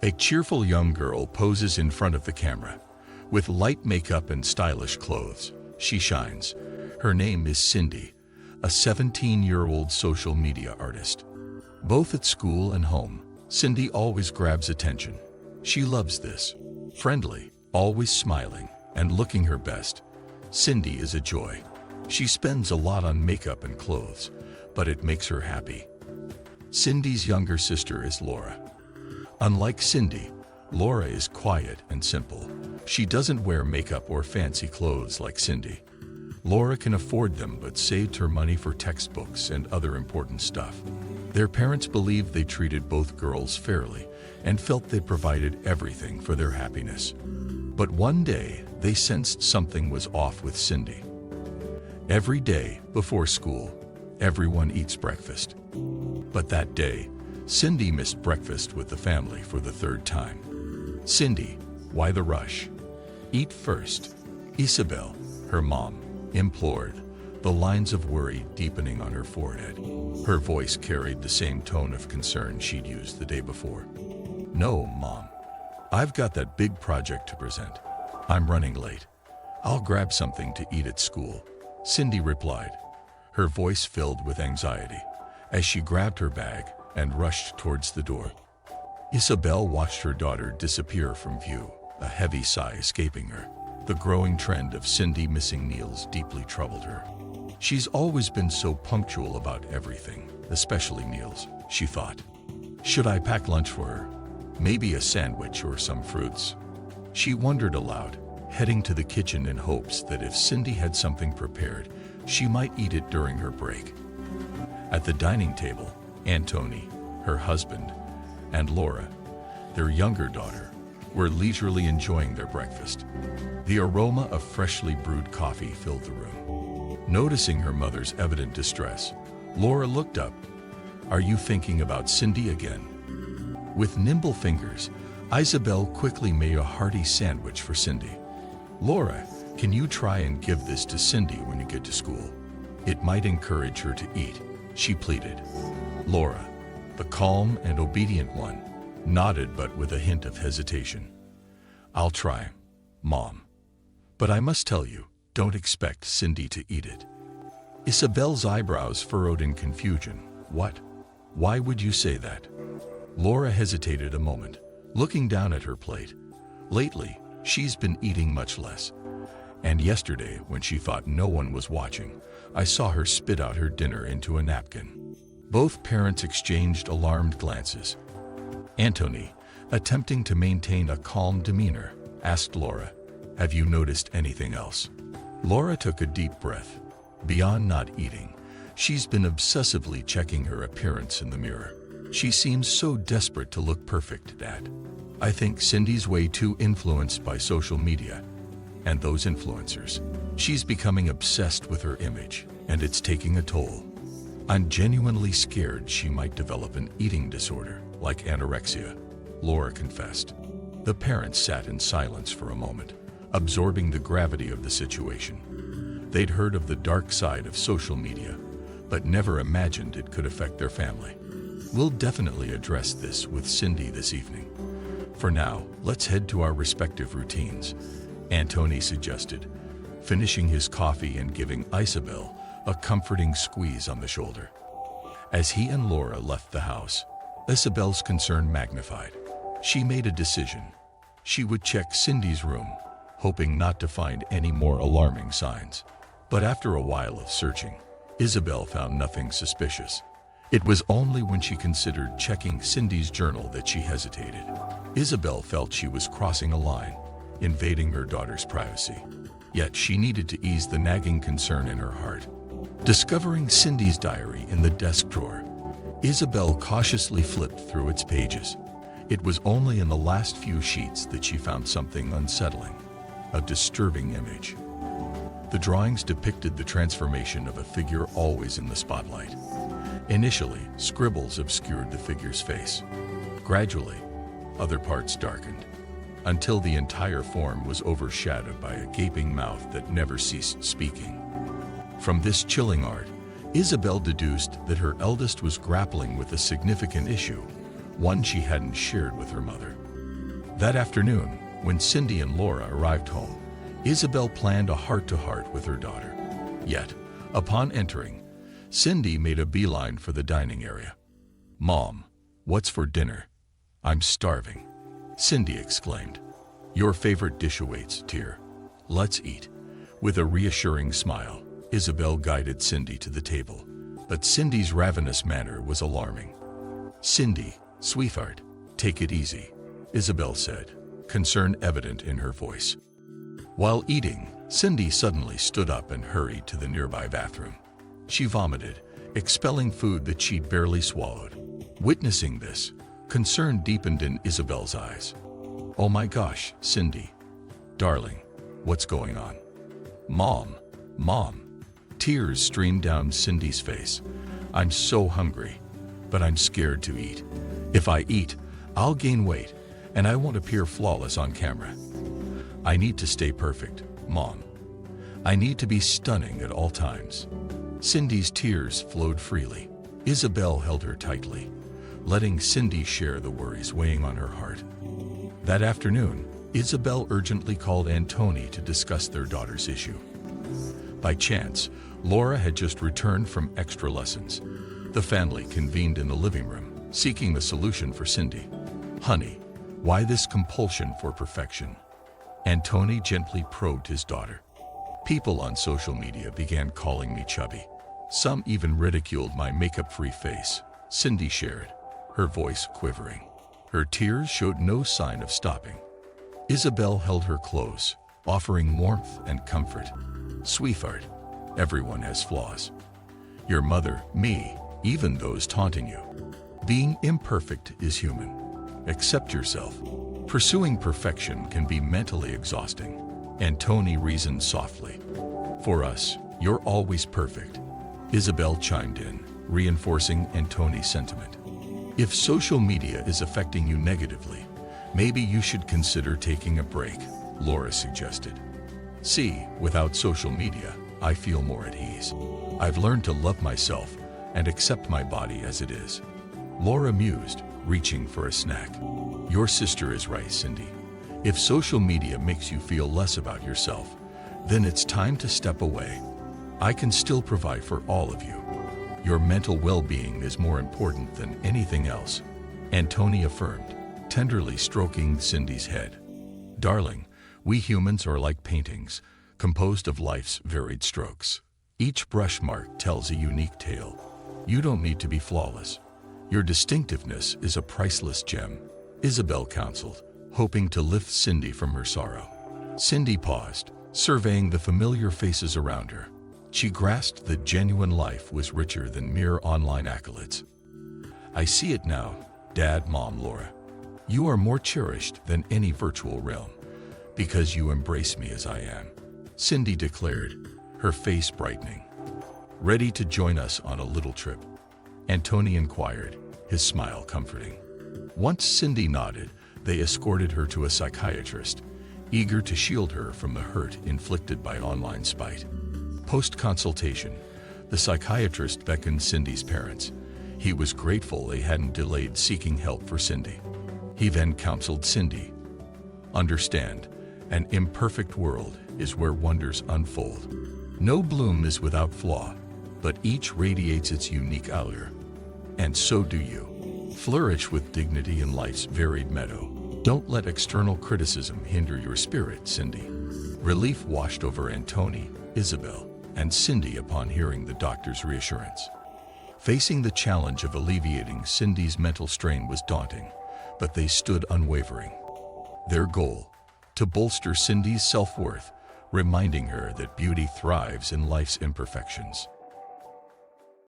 A cheerful young girl poses in front of the camera. With light makeup and stylish clothes, she shines. Her name is Cindy, a 17-year-old social media artist. Both at school and home, Cindy always grabs attention. She loves this. Friendly, always smiling, and looking her best, Cindy is a joy. She spends a lot on makeup and clothes, but it makes her happy. Cindy's younger sister is Laura. Unlike Cindy, Laura is quiet and simple. She doesn't wear makeup or fancy clothes like Cindy. Laura can afford them but saved her money for textbooks and other important stuff. Their parents believed they treated both girls fairly and felt they provided everything for their happiness. But one day, they sensed something was off with Cindy. Every day before school, everyone eats breakfast. But that day, Cindy missed breakfast with the family for the third time. "Cindy, why the rush? Eat first," Isabel, her mom, implored, the lines of worry deepening on her forehead. Her voice carried the same tone of concern she'd used the day before. "No, Mom. I've got that big project to present. I'm running late. I'll grab something to eat at school," Cindy replied, her voice filled with anxiety, as she grabbed her bag and rushed towards the door. Isabel watched her daughter disappear from view, a heavy sigh escaping her. The growing trend of Cindy missing meals deeply troubled her. She's always been so punctual about everything, especially meals, she thought. Should I pack lunch for her? Maybe a sandwich or some fruits? She wondered aloud, heading to the kitchen in hopes that if Cindy had something prepared, she might eat it during her break. At the dining table, Antony, her husband, and Laura, their younger daughter, were leisurely enjoying their breakfast. The aroma of freshly brewed coffee filled the room. Noticing her mother's evident distress, Laura looked up. "Are you thinking about Cindy again?" With nimble fingers, Isabel quickly made a hearty sandwich for Cindy. "Laura, can you try and give this to Cindy when you get to school? It might encourage her to eat," she pleaded. Laura, the calm and obedient one, nodded but with a hint of hesitation. "I'll try, Mom. But I must tell you, don't expect Cindy to eat it." Isabel's eyebrows furrowed in confusion. "What? Why would you say that?" Laura hesitated a moment, looking down at her plate. Lately, she's been eating much less. And yesterday, when she thought no one was watching, I saw her spit out her dinner into a napkin. Both parents exchanged alarmed glances. Antony, attempting to maintain a calm demeanor, asked Laura, "Have you noticed anything else?" Laura took a deep breath. Beyond not eating, she's been obsessively checking her appearance in the mirror. "She seems so desperate to look perfect, Dad. I think Cindy's way too influenced by social media and those influencers. She's becoming obsessed with her image, and it's taking a toll. I'm genuinely scared she might develop an eating disorder, like anorexia," Laura confessed. The parents sat in silence for a moment, absorbing the gravity of the situation. They'd heard of the dark side of social media, but never imagined it could affect their family. "We'll definitely address this with Cindy this evening. For now, let's head to our respective routines," Antony suggested, finishing his coffee and giving Isabel a comforting squeeze on the shoulder. As he and Laura left the house, Isabel's concern magnified. She made a decision. She would check Cindy's room, hoping not to find any more alarming signs. But after a while of searching, Isabel found nothing suspicious. It was only when she considered checking Cindy's journal that she hesitated. Isabel felt she was crossing a line, invading her daughter's privacy. Yet she needed to ease the nagging concern in her heart. Discovering Cindy's diary in the desk drawer, Isabel cautiously flipped through its pages. It was only in the last few sheets that she found something unsettling, a disturbing image. The drawings depicted the transformation of a figure always in the spotlight. Initially, scribbles obscured the figure's face. Gradually, other parts darkened, until the entire form was overshadowed by a gaping mouth that never ceased speaking. From this chilling art, Isabel deduced that her eldest was grappling with a significant issue, one she hadn't shared with her mother. That afternoon, when Cindy and Laura arrived home, Isabel planned a heart-to-heart with her daughter. Yet, upon entering, Cindy made a beeline for the dining area. "Mom, what's for dinner?" "I'm starving," Cindy exclaimed. "Your favorite dish awaits, dear. Let's eat." With a reassuring smile, Isabel guided Cindy to the table, but Cindy's ravenous manner was alarming. "Cindy, sweetheart, take it easy," Isabel said, concern evident in her voice. While eating, Cindy suddenly stood up and hurried to the nearby bathroom. She vomited, expelling food that she'd barely swallowed. Witnessing this, concern deepened in Isabel's eyes. "Oh my gosh, Cindy. Darling, what's going on?" Mom. Tears streamed down Cindy's face. "I'm so hungry, but I'm scared to eat. If I eat, I'll gain weight, and I won't appear flawless on camera. I need to stay perfect, Mom. I need to be stunning at all times." Cindy's tears flowed freely. Isabel held her tightly, letting Cindy share the worries weighing on her heart. That afternoon, Isabel urgently called Antoni to discuss their daughter's issue. By chance, Laura had just returned from extra lessons. The family convened in the living room, seeking a solution for Cindy. "Honey, why this compulsion for perfection?" Antoni gently probed his daughter. "People on social media began calling me chubby. Some even ridiculed my makeup-free face," Cindy shared, her voice quivering. Her tears showed no sign of stopping. Isabel held her close, offering warmth and comfort. "Sweetheart, everyone has flaws. Your mother, me, even those taunting you. Being imperfect is human. Accept yourself. Pursuing perfection can be mentally exhausting." Antoni reasoned softly. "For us, you're always perfect," Isabel chimed in, reinforcing Antoni's sentiment. "If social media is affecting you negatively, maybe you should consider taking a break," Laura suggested. "See, without social media, I feel more at ease. I've learned to love myself and accept my body as it is." Laura mused, reaching for a snack. "Your sister is right, Cindy. If social media makes you feel less about yourself, then it's time to step away. I can still provide for all of you. Your mental well-being is more important than anything else," Antoni affirmed, tenderly stroking Cindy's head. "Darling, we humans are like paintings, composed of life's varied strokes. Each brush mark tells a unique tale. You don't need to be flawless. Your distinctiveness is a priceless gem," Isabel counseled, hoping to lift Cindy from her sorrow. Cindy paused, surveying the familiar faces around her. She grasped that genuine life was richer than mere online accolades. "I see it now, Dad, Mom, Laura. You are more cherished than any virtual realm, because you embrace me as I am," Cindy declared, her face brightening. "Ready to join us on a little trip?" Antoni inquired, his smile comforting. Once Cindy nodded, they escorted her to a psychiatrist, eager to shield her from the hurt inflicted by online spite. Post-consultation, the psychiatrist beckoned Cindy's parents. He was grateful they hadn't delayed seeking help for Cindy. He then counseled Cindy. "Understand, an imperfect world is where wonders unfold. No bloom is without flaw, but each radiates its unique allure. And so do you. Flourish with dignity in life's varied meadow. Don't let external criticism hinder your spirit, Cindy." Relief washed over Antoni, Isabel, and Cindy upon hearing the doctor's reassurance. Facing the challenge of alleviating Cindy's mental strain was daunting, but they stood unwavering. Their goal, to bolster Cindy's self-worth, reminding her that beauty thrives in life's imperfections.